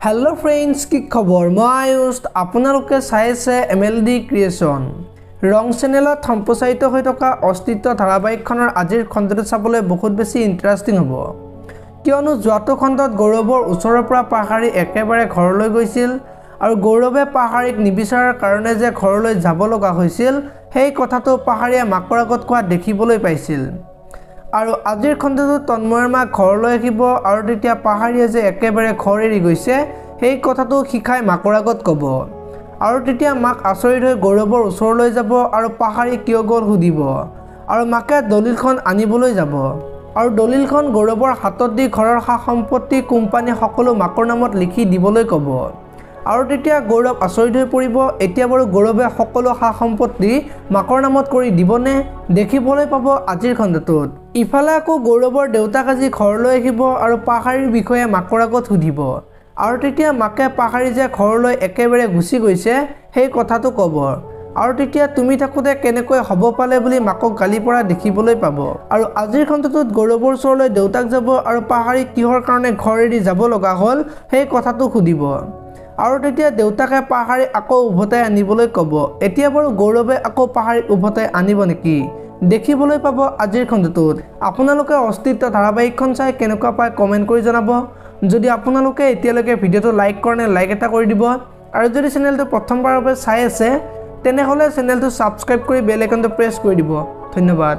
Hello friends की खबर मैं Ayush आपनालोके चाइছে MLD creation रंग चेनेলত सम्प्रचारित হৈ থকা अस्तित्व ধাৰাবাহিকখনৰ আজিৰ খণ্ডটো চাবলৈ বহুত বেছি ইন্টাৰেষ্টিং হ'ব কিয়নো যোৱাটো খণ্ডত গৌৰৱৰ ওচৰৰ পৰা পাহাৰী একেবাৰে ঘৰলৈ গৈছিল আৰু গৌৰৱে পাহাৰীক নিবিচাৰাৰ কাৰণে যে ঘৰলৈ যাব লগা হৈছিল সেই কথাটো পাহাৰীয়ে মাকৰ আগত কোৱা দেখিবলৈ পাইছিল আৰু আজিৰ খণ্ডটো তন্ময়ৰ মা ঘৰলৈ আহিব আৰু তেতিয়া পাহাৰীয়ে যে একেবাৰে ঘৰ এৰি গৈছে সেই কথাটো শিখাই মাকৰ আগত ক'ব আৰু তেতিয়া মাক আচৰিত হৈ গৌৰৱৰ ওচৰলৈ যাব আৰু পাহাৰী কিয় গ'ল সুধিব আৰু মাকে দলিলখন আনিবলৈ যাব আৰু দলিলখন গৌৰৱৰ হাতত দি ঘৰৰ সা সম্পত্তি কোম্পানী সকলো মাকৰ নামত লিখি দিবলৈ ক'ব আৰু তেতিয়া গৌৰৱ আচৰিত হৈ পৰিব এতিয়া বাৰু গৌৰৱে সকলো সা সম্পত্তি মাকৰ নামত কৰি দিবনে দেখিবলৈ পাব আজিৰ খণ্ডটোত ইফালে আকৌ গৌৰৱৰ দেউতাক আজি ঘৰলৈ আহিব আৰু পাহাৰীৰ বিষয়ে মাকৰ আগত সুধিব আৰু তেতিয়া মাকে পাহাৰী যে ঘৰলৈ একেবাৰে গুচি গৈছে সেই কথাটো ক'ব আৰু তেতিয়া তুমি থাকোতে কেনেকৈ হ'ব পালে বুলি মাকক গালি পৰা দেখিবলৈ পাব আৰু আজিৰ খণ্ডটোত গৌৰৱৰ ওচৰলৈ দেউতাক যাব আৰু পাহাৰী কিহৰ কাৰণে ঘৰ এৰি যাব লগা হ'ল সেই কথাটো সুধিব আৰু তেতিয়া দেউতাকে পাহাৰী আকৌ উভতাই আনিবলৈ ক'ব এতিয়া বাৰু গৌৰৱে আকৌ পাহাৰীক উভতাই আনিব নেকি দেখিবলৈ পাব আজিৰ খণ্ডটোত আপোনালোকে অস্তিত্ব ধাৰাবাহিকখন চাই কেনেকুৱা পায় কমেন্ট কৰি জনাব যদি আপোনালোকে এতিয়ালৈকে ভিডিওটো লাইক কৰে লাইক এটা কৰি দিব আৰু যদি চেনেলটো প্ৰথমবাৰৰ বাবে চাই আছে তেনেহলে চেনেলটো সাবস্ক্ৰাইব কৰি বেল আইকনটো প্ৰেছ কৰি দিব ধন্যবাদ।